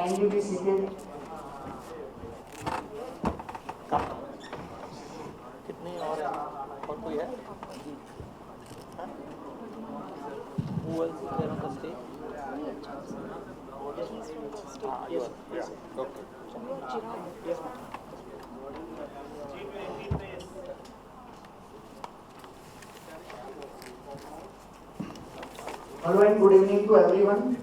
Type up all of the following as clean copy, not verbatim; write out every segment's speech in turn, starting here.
kindly be seated. कितने और है? और कोई है? हाँ? Who else is there on the stage? You are. Yeah. Okay. Yes, ma'am. Hello and good evening to everyone.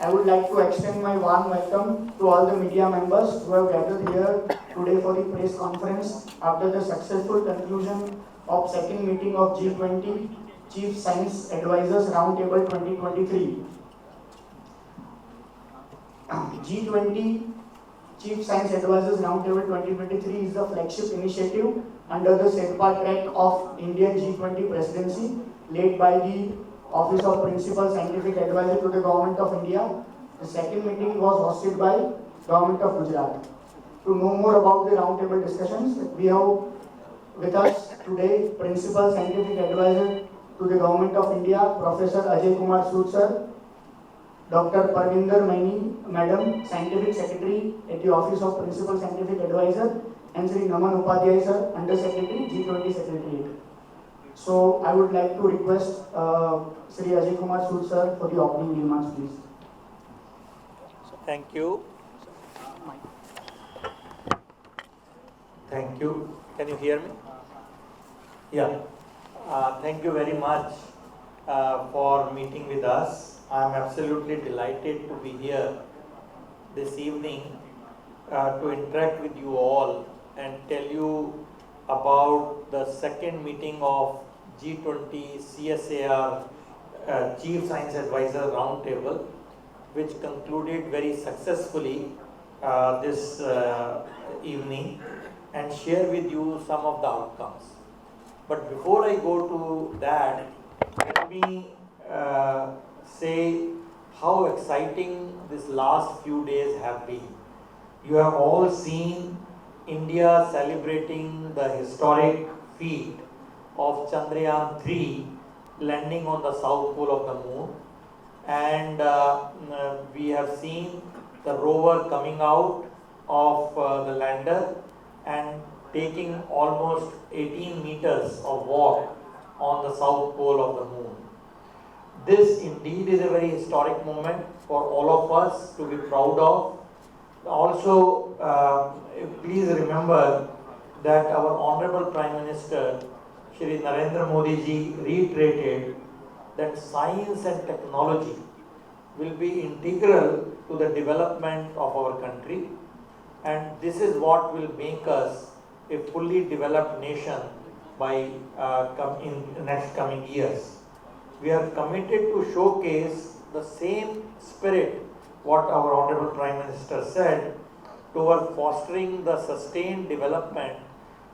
I would like to extend my warm welcome to all the media members who have gathered here today for the press conference after the successful conclusion of second meeting of G20 Chief Science Advisors Roundtable 2023. G20 Chief Science Advisors Roundtable 2023 is the flagship initiative under the SEDPA track of Indian G20 presidency led by the Office of Principal Scientific Advisor to the Government of India. The second meeting was hosted by Government of Gujarat. To know more about the roundtable discussions, we have with us today Principal Scientific Advisor to the Government of India, Professor Ajay Kumar Sood sir, Dr. Parvinder Maini, Madam, Scientific Secretary at the Office of Principal Scientific Advisor, and Sri Naman Upadhyay sir, Under Secretary, G20 Secretariat. So I would like to request Sri Ajay Kumar Sood sir for the opening remarks, please. Thank you. Thank you. Can you hear me? Yeah. Thank you very much for meeting with us. I am absolutely delighted to be here this evening to interact with you all and tell you about the second meeting of G20-CSAR Chief Science Advisor Roundtable, which concluded very successfully this evening, and share with you some of the outcomes. But before I go to that, let me say how exciting these last few days have been. You have all seen India celebrating the historic feat of Chandrayaan 3 landing on the south pole of the moon, and we have seen the rover coming out of the lander and taking almost 18 meters of walk on the south pole of the moon. This indeed is a very historic moment for all of us to be proud of. Also, please remember that our Honorable Prime Minister, Shri Narendra Modi ji, reiterated that science and technology will be integral to the development of our country, and this is what will make us a fully developed nation by in the next coming years. We are committed to showcase the same spirit what our Honorable Prime Minister said toward fostering the sustained development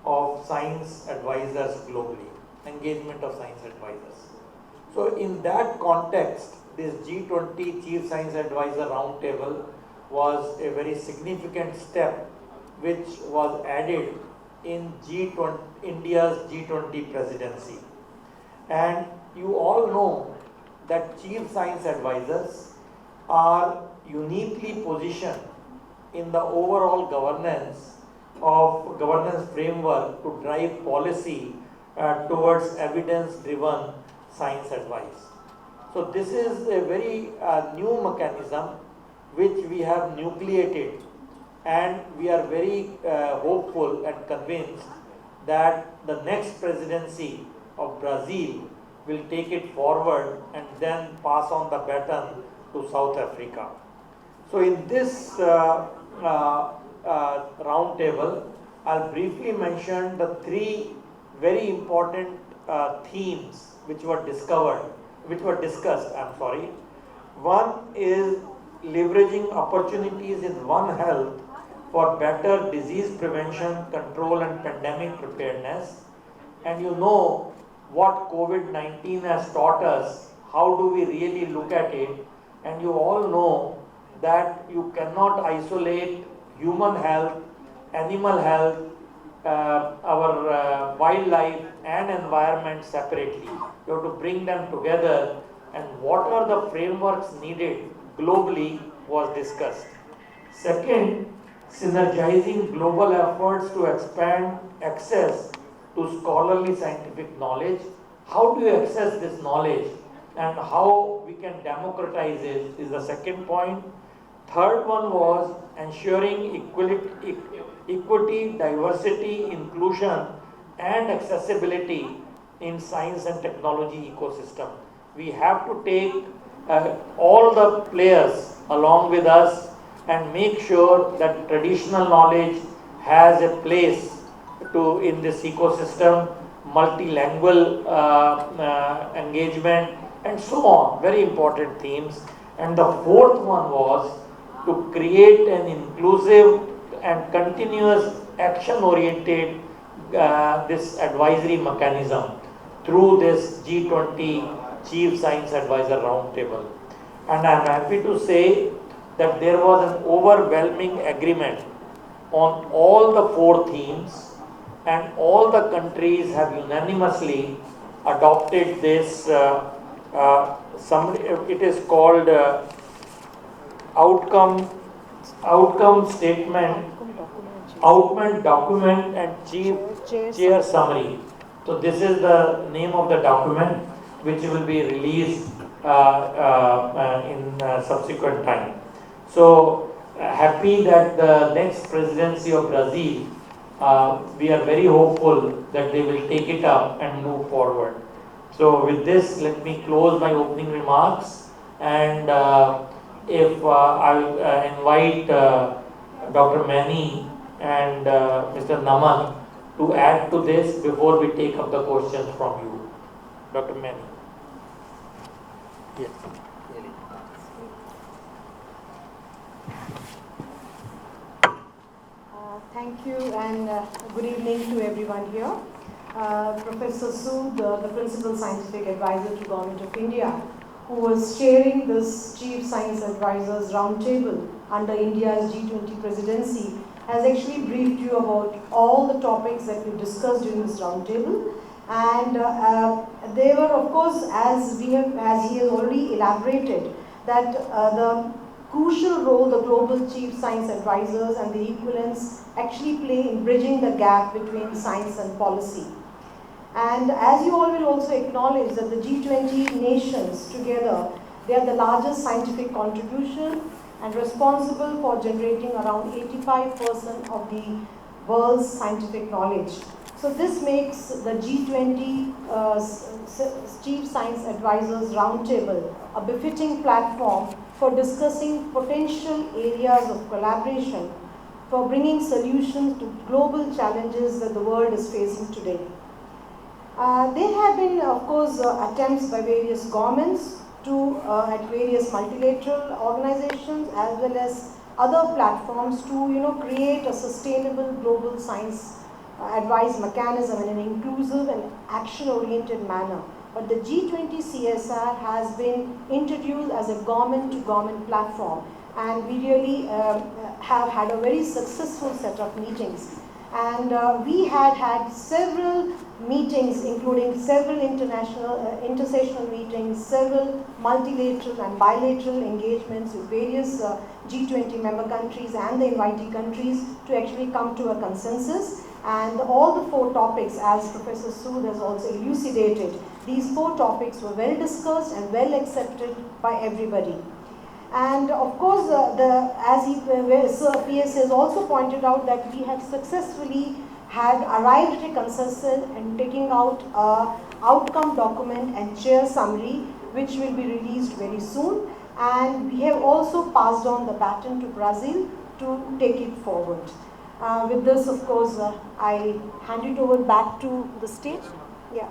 of science advisors globally, engagement of science advisors. So in that context, this G20 Chief Science Advisor Roundtable was a very significant step which was added in G20, India's G20 presidency. And you all know that Chief Science Advisors are uniquely positioned in the overall governance framework to drive policy towards evidence-driven science advice. So this is a very new mechanism which we have nucleated, and we are very hopeful and convinced that the next presidency of Brazil will take it forward and then pass on the baton to South Africa. So in this roundtable, I'll briefly mention the three very important themes which were discussed. One is leveraging opportunities in One Health for better disease prevention, control and pandemic preparedness. And you know what COVID-19 has taught us, how do we really look at it, and you all know that you cannot isolate human health, animal health, our wildlife and environment separately. You have to bring them together, and what are the frameworks needed globally was discussed. Second, synergizing global efforts to expand access to scholarly scientific knowledge. How do you access this knowledge and how we can democratize it is the second point. Third one was ensuring equity, diversity, inclusion and accessibility in science and technology ecosystem. We have to take all the players along with us and make sure that traditional knowledge has a place to in this ecosystem, multilingual engagement and so on, very important themes. And the fourth one was to create an inclusive and continuous action oriented this advisory mechanism through this G20 Chief Science Advisor Roundtable. And I am happy to say that there was an overwhelming agreement on all the four themes, and all the countries have unanimously adopted this. It is called outcome statement, outcome document, and chief chair summary. So this is the name of the document, which will be released in subsequent time. So happy that the next presidency of Brazil, we are very hopeful that they will take it up and move forward. So with this, let me close my opening remarks, and if I will invite Dr. Mani and Mr. Naman to add to this before we take up the questions from you. Dr. Mani. Yes. Thank you, and good evening to everyone here. Professor Sood, the Principal Scientific Advisor to Government of India, who was chairing this Chief Science Advisors Roundtable under India's G20 presidency, has actually briefed you about all the topics that we discussed during this roundtable. And they were, of course, as he has already elaborated, that the crucial role the global chief science advisors and the equivalents actually play in bridging the gap between science and policy. And as you all will also acknowledge that the G20 nations together, they are the largest scientific contribution and responsible for generating around 85% of the world's scientific knowledge. So this makes the G20 Chief Science Advisors Roundtable a befitting platform for discussing potential areas of collaboration for bringing solutions to global challenges that the world is facing today. There have been, of course, attempts by various governments to, at various multilateral organizations as well as other platforms to, create a sustainable global science advice mechanism in an inclusive and action-oriented manner. But the G20-CSAR has been introduced as a government-to-government platform, and we really have had a very successful set of meetings. And we had several meetings, including several international, intersessional meetings, several multilateral and bilateral engagements with various G20 member countries and the invitee countries to actually come to a consensus. And all the four topics, as Professor Sood has also elucidated, these four topics were well discussed and well accepted by everybody. And of course, PS has also pointed out that we have successfully had arrived at a consensus and taking out an outcome document and chair summary, which will be released very soon. And we have also passed on the baton to Brazil to take it forward. With this, of course, I hand it over back to the stage. Yeah.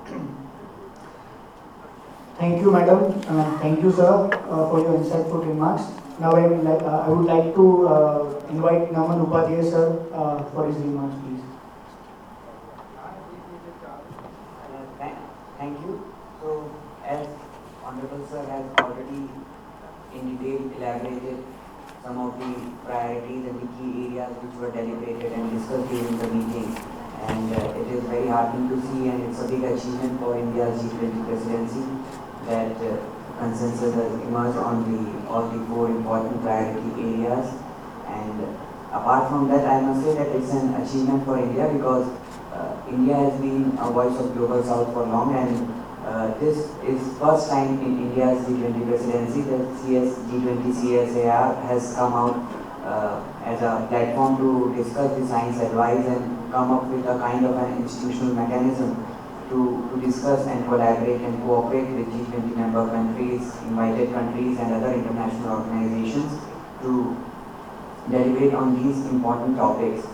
Thank you, madam. Thank you, sir, for your insightful remarks. Now, I would like to invite Naman Upadhyay, sir, for his remarks, please. Thank you. So, as Honorable Sir has already in detail elaborated some of the priorities and the key areas which were deliberated and discussed during the meeting, and it is very heartening to see, and it's a big achievement for India's G20 presidency that consensus has emerged on all the four important priority areas. And apart from that, I must say that it's an achievement for India because India has been a voice of Global South for long, and this is first time in India's G20 presidency that G20-CSAR has come out as a platform to discuss the science advice and come up with a kind of an institutional mechanism to discuss and collaborate and cooperate with G20 member countries, invited countries and other international organizations to deliberate on these important topics.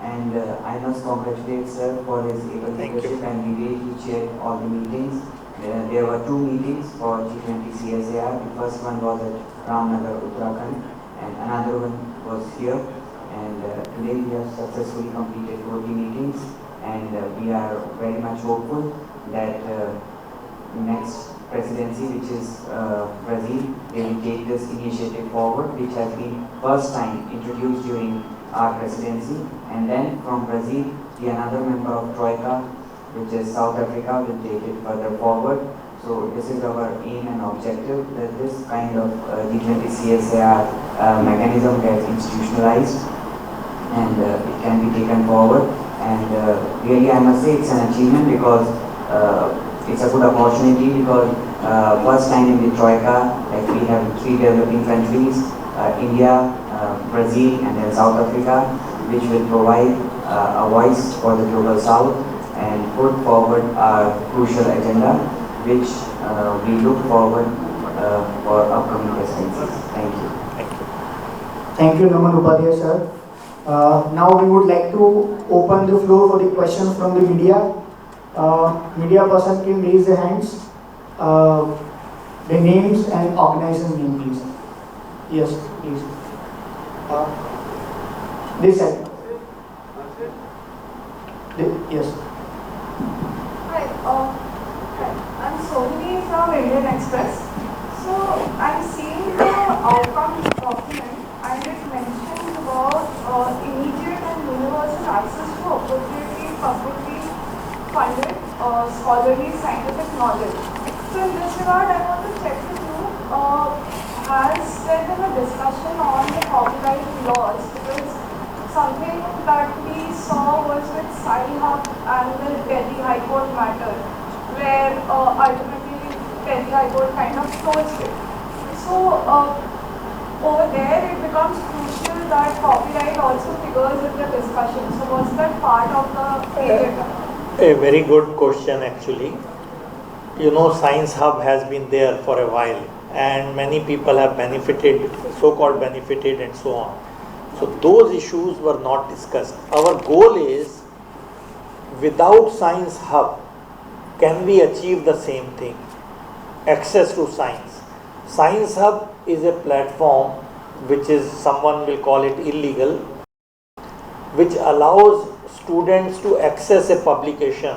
And I must congratulate sir for his able leadership and the way he chaired all the meetings. There were two meetings for G20-CSAR. The first one was at Gandhinagar, Uttarakhand, and another one was here. And today we have successfully completed both the meetings, and we are very much hopeful that the next presidency, which is Brazil, they will take this initiative forward, which has been first time introduced during our presidency. And then from Brazil, the another member of Troika, which is South Africa, will take it further forward. So this is our aim and objective, that this kind of G20-CSAR mechanism gets institutionalized and it can be taken forward. And really I must say it's an achievement because it's a good opportunity because first time in the Troika, like we have three developing countries, India, Brazil and then South Africa, which will provide a voice for the Global South and put forward our crucial agenda, which we look forward for upcoming presidencies. Thank you. Thank you, Naman Upadhyay sir. Now we would like to open the floor for the questions from the media. Media person can raise their hands. The names and organization name, please. Yes, please. This side. Yes. Hi, I'm Sohini from Indian Express. So I'm seeing the outcome document and it mentions about immediate and universal access to appropriately publicly funded scholarly scientific knowledge. So in this regard, I want to check with you, has there been a discussion on the copyright laws? Because something that we saw was with Sci-Hub and the Delhi High Court matter, where ultimately Delhi High Court kind of closed it. So over there it becomes crucial that copyright also figures in the discussion. So was that part of the agenda? A very good question actually. You know, Science Hub has been there for a while and many people have benefited, so-called benefited and so on. So those issues were not discussed. Our goal is, without Science Hub, can we achieve the same thing? Access to science. Science Hub is a platform which is, someone will call it illegal, which allows students to access a publication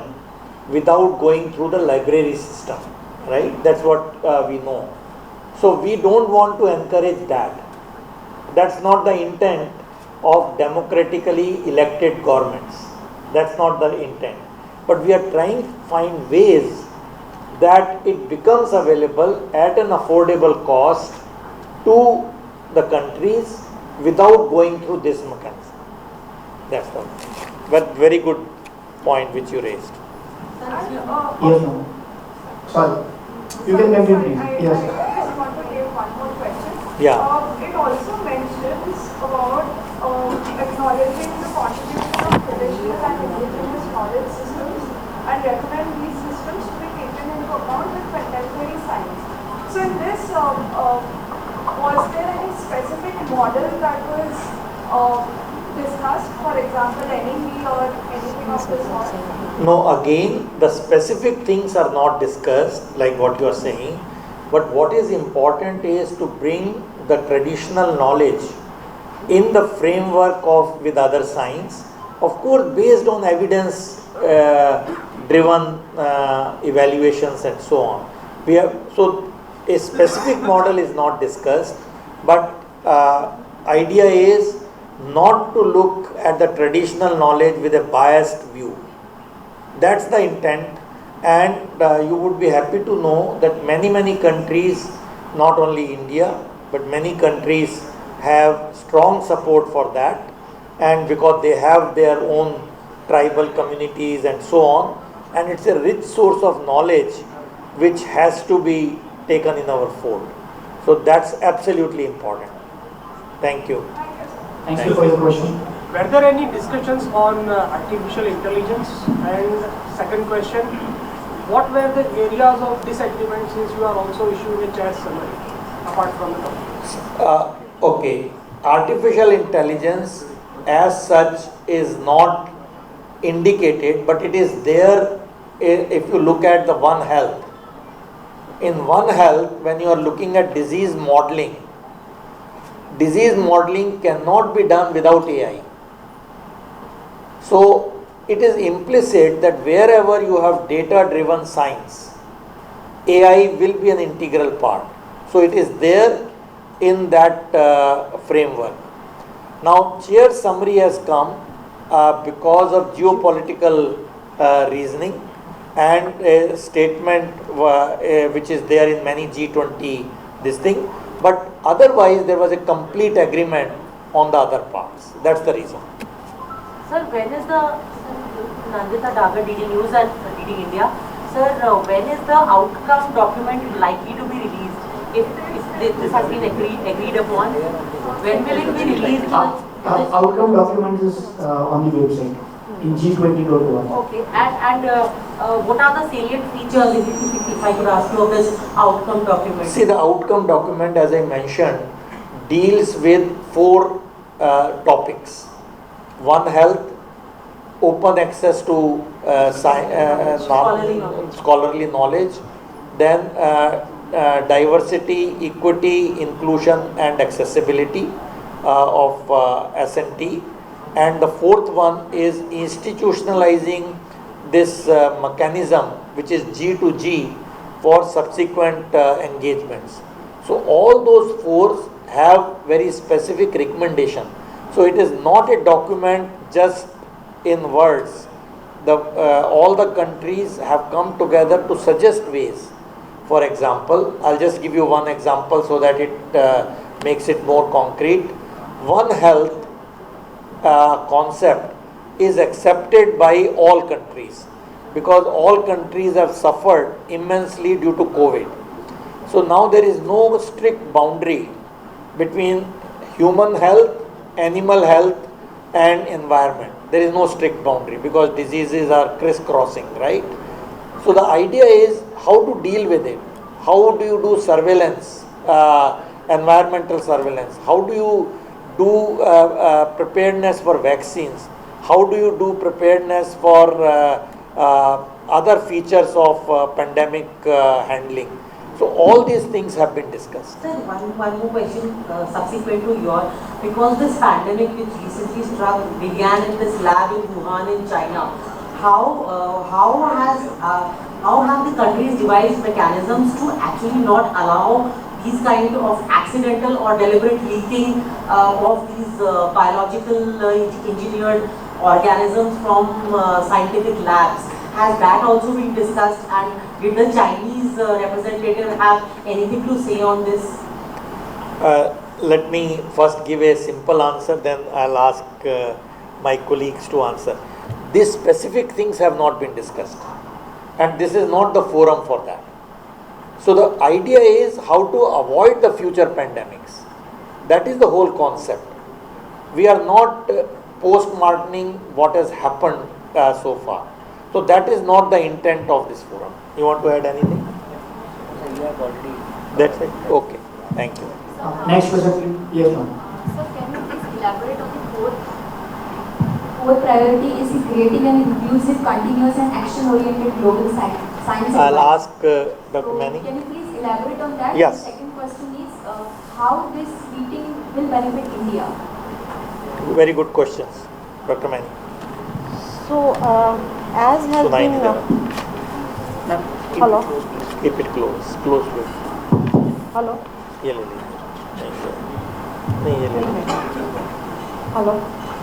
without going through the library system, right? That's what we know. So we don't want to encourage that. That's not the intent of democratically elected governments. That's not the intent. But we are trying to find ways that it becomes available at an affordable cost to the countries without going through this mechanism. That's all. But very good point which you raised. Yes, no. Sorry. You can continue, please. Yes. I just want to give one more question. Yeah. It also mentions about acknowledging the contribution of traditional and indigenous knowledge systems and recommend these systems to be taken into account with contemporary science. So in this, was there any specific model that was discussed, for example, NEP or anything of this sort? No, again, the specific things are not discussed like what you are saying, but what is important is to bring the traditional knowledge in the framework of with other science, of course based on evidence driven evaluations and so on. We have, so a specific model is not discussed, but idea is not to look at the traditional knowledge with a biased view. That's the intent, and you would be happy to know that many countries, not only India, but many countries have strong support for that, and because they have their own tribal communities and so on, and it's a rich source of knowledge which has to be taken in our fold. So that's absolutely important. Thank you. Thank you for your question. Were there any discussions on artificial intelligence? And second question, what were the areas of disagreement, since you are also issuing a chair summary apart from the topics? Okay, artificial intelligence as such is not indicated, but it is there if you look at the One Health. In One Health, when you are looking at disease modeling cannot be done without AI. So it is implicit that wherever you have data-driven science, AI will be an integral part. So it is there in that framework. Now, chair summary has come because of geopolitical reasoning and a statement which is there in many G20 this thing, but otherwise there was a complete agreement on the other parts. That's the reason. Sir, when is the Nandita Dagar DD News and DD India? Sir, when is the outcome document likely to be released? If this has been agreed upon, when will it be released? Outcome document is on the website in G20.1. Okay, and what are the salient features, if I could ask you, of this outcome document? See, the outcome document, as I mentioned, deals with 4 topics. One Health, open access to scholarly knowledge, then diversity, equity, inclusion and accessibility of S&T, and the 4th one is institutionalizing this mechanism which is G2G for subsequent engagements. So all those 4 have very specific recommendation. So it is not a document just in words. All the countries have come together to suggest ways. For example, I'll just give you one example so that it makes it more concrete. One Health concept is accepted by all countries because all countries have suffered immensely due to COVID. So now there is no strict boundary between human health, animal health and environment. There is no strict boundary because diseases are crisscrossing, right? So the idea is how to deal with it. How do you do surveillance, environmental surveillance? How do you do preparedness for vaccines? How do you do preparedness for other features of pandemic handling? So all these things have been discussed. Sir, one more question subsequent to your, because this pandemic which recently struck began in this lab in Wuhan in China, how have the countries devised mechanisms to actually not allow these kind of accidental or deliberate leaking of these biological engineered organisms from scientific labs? Has that also been discussed, and did the Chinese representative have anything to say on this? Let me first give a simple answer, then I'll ask my colleagues to answer. These specific things have not been discussed, and this is not the forum for that. So the idea is how to avoid the future pandemics. That is the whole concept. We are not post-marketing what has happened so far. So that is not the intent of this forum. You want to add anything? That's it? Okay. Thank you. Next question, please. Yes, ma'am. Sir, can you please elaborate on the fourth priority is creating an inclusive, continuous and action-oriented global science. I'll ask Dr. So, Manning. can you please elaborate on that? Yes. The second question is how this meeting will benefit India? Very good questions. Dr. Manning. So, as has been... hello? Keep it close. Close to it. Hello? ये ले लीजिए. नहीं ये ले लीजिए. Hello?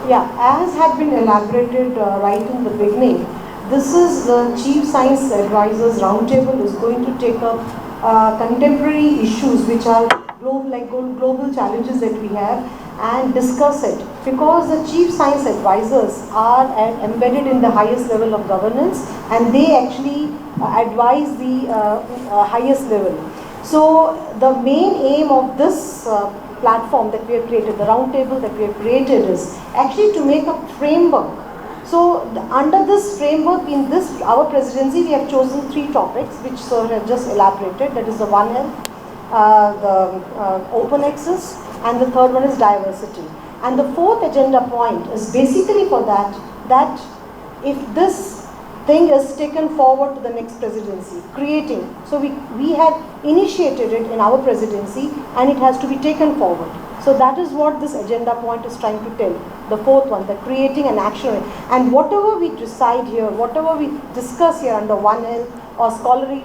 Yeah, as had been elaborated right in the beginning, this is the Chief Science Advisors Roundtable is going to take up contemporary issues which are global challenges that we have and discuss it, because the chief science advisors are embedded in the highest level of governance, and they actually advise the highest level. So the main aim of this platform that we have created, the round table that we have created, is actually to make a framework. So under this framework, in this our presidency, we have chosen 3 topics which Sir have just elaborated. That is the One Health, the open access, and the third one is diversity. And the 4th agenda point is basically for that if this thing is taken forward to the next presidency, creating. So we have initiated it in our presidency, and it has to be taken forward. So that is what this agenda point is trying to tell. The 4th one, the creating an action. And whatever we decide here, whatever we discuss here under One Health or scholarly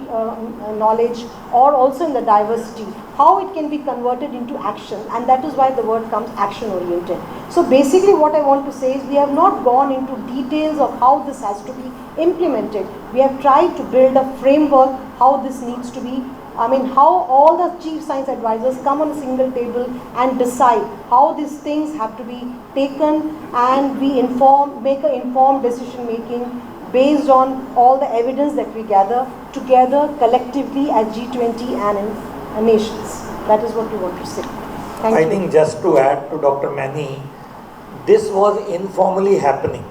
knowledge, or also in the diversity, how it can be converted into action. And that is why the word comes action oriented. So basically what I want to say is, we have not gone into details of how this has to be implemented. We have tried to build a framework how this needs to be, how all the chief science advisors come on a single table and decide how these things have to be taken, and we make an informed decision making based on all the evidence that we gather together collectively as G20 and in nations. That is what we want to say. Thank you. I think just to add to Dr. Mani, this was informally happening.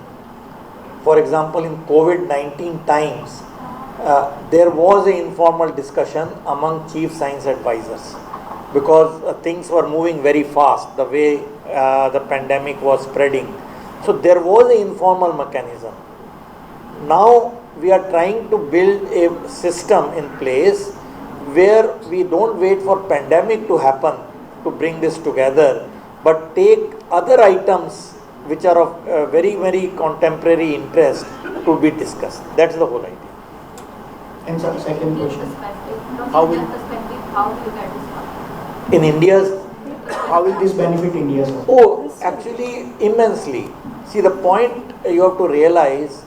For example, in COVID-19 times, there was an informal discussion among chief science advisors, because things were moving very fast the way the pandemic was spreading. So there was an informal mechanism. Now we are trying to build a system in place where we don't wait for pandemic to happen to bring this together, but take other items which are of very, very contemporary interest to be discussed. That's the whole idea. And sir, second question. How will how do you get this? In India's, How will this benefit India, sir? oh, actually immensely. See, the point you have to realize,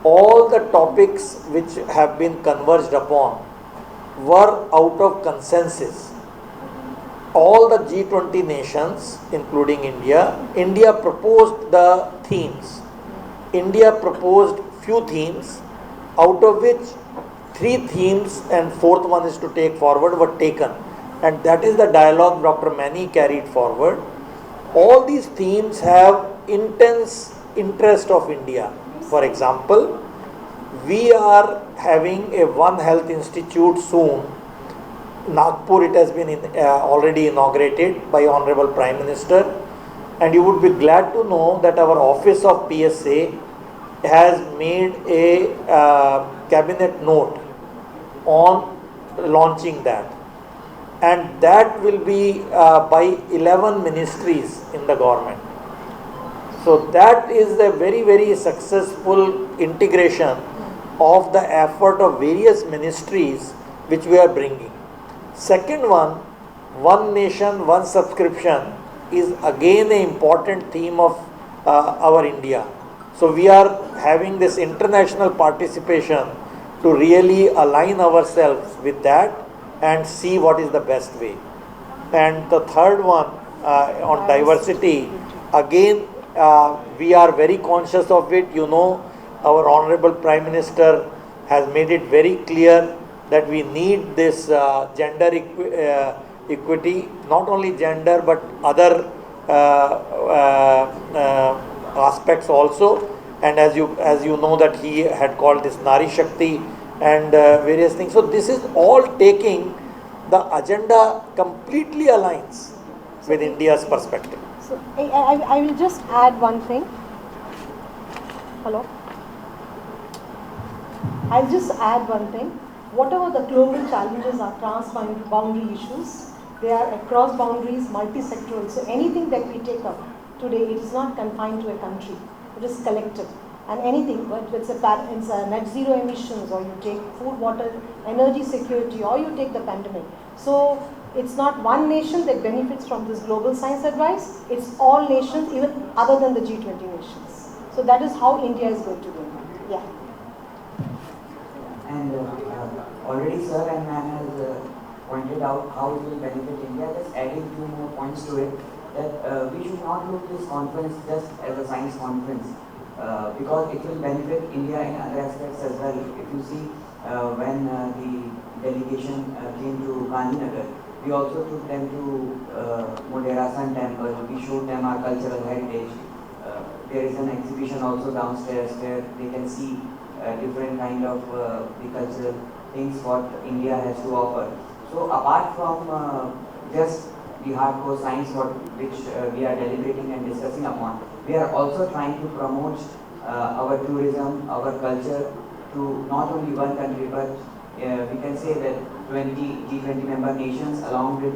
all the topics which have been converged upon were out of consensus. All the G20 nations, including India proposed the themes. India proposed few themes, out of which 3 themes and 4th one is to take forward were taken. And that is the dialogue Dr. Mani carried forward. All these themes have intense interest of India. For example, we are having a One Health Institute soon. Nagpur, it has been already inaugurated by Honorable Prime Minister, and you would be glad to know that our Office of PSA has made a cabinet note on launching that, and that will be by 11 ministries in the government. So that is a very, very successful integration of the effort of various ministries which we are bringing. Second one nation, one subscription, is again an important theme of our India. So we are having this international participation to really align ourselves with that and see what is the best way. And the third one on diversity, again we are very conscious of it. You know, our Honorable Prime Minister has made it very clear that we need this gender equity, not only gender but other aspects also. And as you know that he had called this Nari Shakti and various things. So this is all taking the agenda completely aligns with India's perspective. So I will just add one thing. Hello? I'll just add one thing. Whatever the global challenges are trans-boundary issues, they are across boundaries, multi-sectoral. So anything that we take up today, it is not confined to a country. It is collective. And anything, whether it's a net zero emissions, or you take food, water, energy security, or you take the pandemic. So it's not one nation that benefits from this global science advice. It's all nations, even other than the G20 nations. So that is how India is going to do it. Yeah. And already Sir and Ma'am has pointed out how it will benefit India. Just adding few more points to it, that we should not look this conference just as a science conference, because it will benefit India in other aspects as well. If you see, when the delegation came to Gandhinagar, we also took them to Modera Sun Temple. We showed them our cultural heritage. There is an exhibition also downstairs where they can see different kind of the cultural things what India has to offer. So apart from just the hardcore science which we are deliberating and discussing upon, we are also trying to promote our tourism, our culture to not only one country, but we can say that G20 member nations along with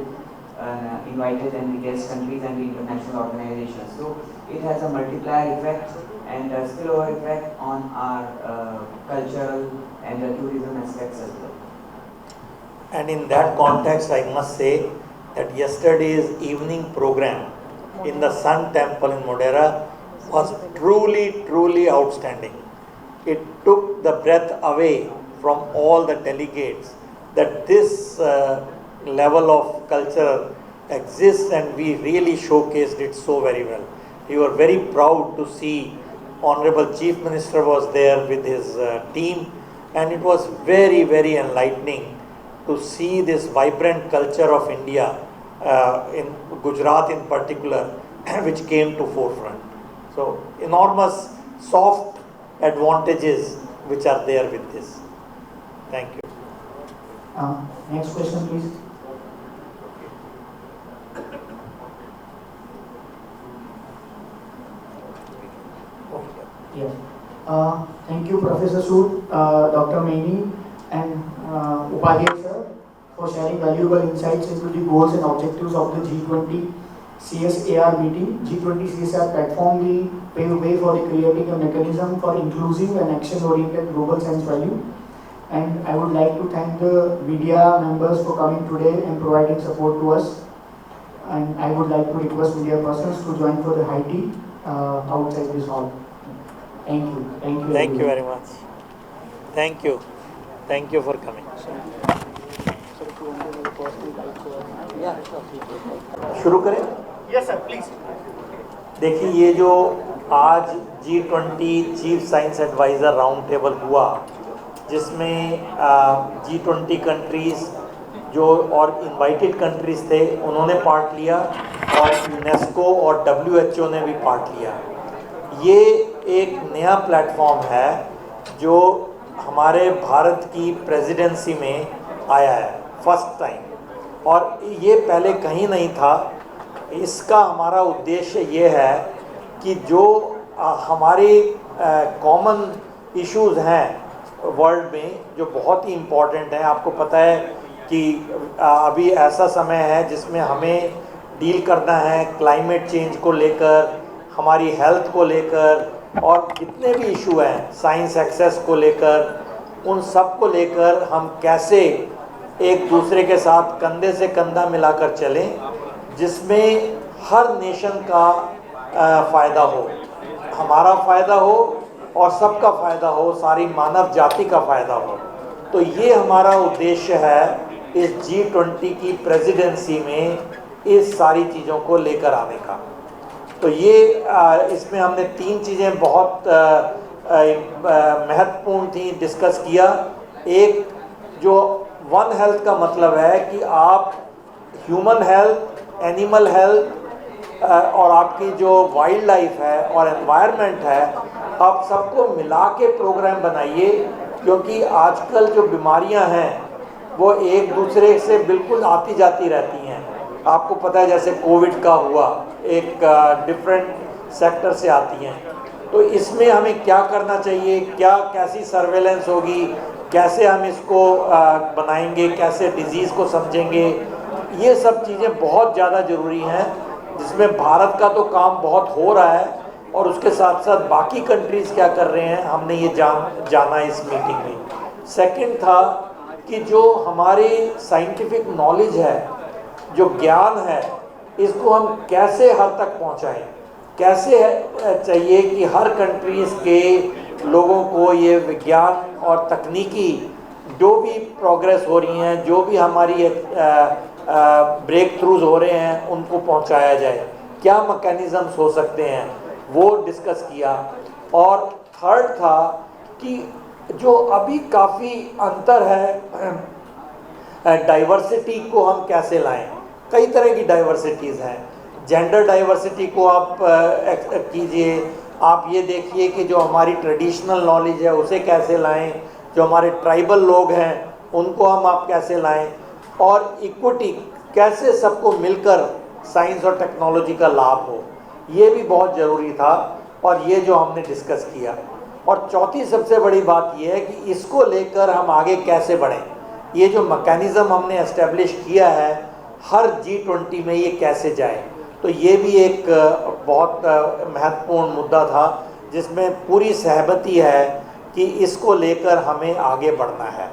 invited and the guest countries and the international organizations. So it has a multiplier effect and a spillover effect on our cultural and the tourism aspects as well. And in that context, I must say that yesterday's evening program in the Sun Temple in Modera was truly outstanding. It took the breath away from all the delegates that this level of culture exists, and we really showcased it so very well. We were very proud to see Honorable Chief Minister was there with his team, and it was very enlightening to see this vibrant culture of India, in Gujarat in particular, which came to forefront. So enormous soft advantages which are there with this. Thank you. Next question, please. Yes. Thank you, Professor Sood, Dr. Maini, and Upadhyay sir, for sharing valuable insights into the goals and objectives of the G20-CSAR meeting. G20-CSAR platform will pave way for the creating a mechanism for inclusive and action-oriented global science value. And I would like to thank the media members for coming today and providing support to us. And I would like to request media persons to join for the high tea outside this hall. Thank you. Thank you. Thank you very much. Thank you. Thank you for coming. शुरू करें? Yes, sir, please. देखिए, ये जो आज G20 chief science adviser round table हुआ, जिसमें G20 countries जो और इनवाइटेड कंट्रीज़ थे उन्होंने पार्ट लिया, और यूनेस्को और WHO ने भी पार्ट लिया। ये एक नया प्लेटफॉर्म है जो हमारे भारत की प्रेसिडेंसी में आया है, फर्स्ट टाइम, और ये पहले कहीं नहीं था। इसका हमारा उद्देश्य ये है कि जो हमारे कॉमन इश्यूज़ हैं वर्ल्ड में, जो बहुत ही इम्पॉर्टेंट हैं। आपको पता है कि अभी ऐसा समय है जिसमें हमें डील करना है क्लाइमेट चेंज को लेकर, हमारी हेल्थ को लेकर, और जितने भी इशू हैं साइंस एक्सेस को लेकर, उन सब को लेकर हम कैसे एक दूसरे के साथ कंधे से कंधा मिलाकर चलें, जिसमें हर नेशन का फ़ायदा हो, हमारा फ़ायदा हो और सबका फ़ायदा हो, सारी मानव जाति का फ़ायदा हो। तो ये हमारा उद्देश्य है इस G20 की प्रेसिडेंसी में इस सारी चीज़ों को लेकर आने का। तो ये इसमें हमने 3 चीज़ें बहुत महत्वपूर्ण थी डिस्कस किया। एक, जो वन हेल्थ का मतलब है कि आप ह्यूमन हेल्थ, एनिमल हेल्थ और आपकी जो वाइल्ड लाइफ है और एनवायरनमेंट है, आप सबको मिला के प्रोग्राम बनाइए, क्योंकि आजकल जो बीमारियां हैं वो एक दूसरे से बिल्कुल आती जाती रहती हैं। आपको पता है जैसे कोविड का हुआ, एक डिफरेंट सेक्टर से आती हैं। तो इसमें हमें क्या करना चाहिए, कैसी सर्वेलेंस होगी, कैसे हम इसको बनाएंगे, कैसे डिजीज़ को समझेंगे, ये सब चीज़ें बहुत ज़्यादा ज़रूरी हैं, जिसमें भारत का तो काम बहुत हो रहा है, और उसके साथ साथ बाकी कंट्रीज़ क्या कर रहे हैं हमने ये जाना इस मीटिंग में। सेकंड था कि जो हमारी साइंटिफिक नॉलेज है, जो ज्ञान है, इसको हम कैसे हर तक पहुंचाएं, कैसे चाहिए कि हर कंट्रीज़ के लोगों को ये विज्ञान और तकनीकी जो भी प्रोग्रेस हो रही हैं, जो भी हमारी ब्रेक थ्रूज हो रहे हैं, उनको पहुंचाया जाए, क्या मैकेनिज़म्स हो सकते हैं वो डिस्कस किया। और थर्ड था कि जो अभी काफ़ी अंतर है, डाइवर्सिटी को हम कैसे लाएं। कई तरह की डाइवर्सिटीज़ हैं। जेंडर डाइवर्सिटी को आप कीजिए, आप ये देखिए कि जो हमारी ट्रेडिशनल नॉलेज है उसे कैसे लाएं, जो हमारे ट्राइबल लोग हैं उनको आप कैसे लाएं, और इक्विटी कैसे सबको मिलकर साइंस और टेक्नोलॉजी का लाभ हो, ये भी बहुत ज़रूरी था। और ये जो हमने डिस्कस किया। और चौथी सबसे बड़ी बात ये है कि इसको लेकर हम आगे कैसे बढ़ें। ये जो मैकेनिज़्म हमने एस्टेब्लिश किया है, हर G20 में ये कैसे जाए, तो ये भी एक बहुत महत्वपूर्ण मुद्दा था जिसमें पूरी सहमति है कि इसको लेकर हमें आगे बढ़ना है।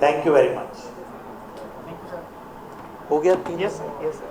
Thank you very much. हो गया? Yes, sir. Yes, sir.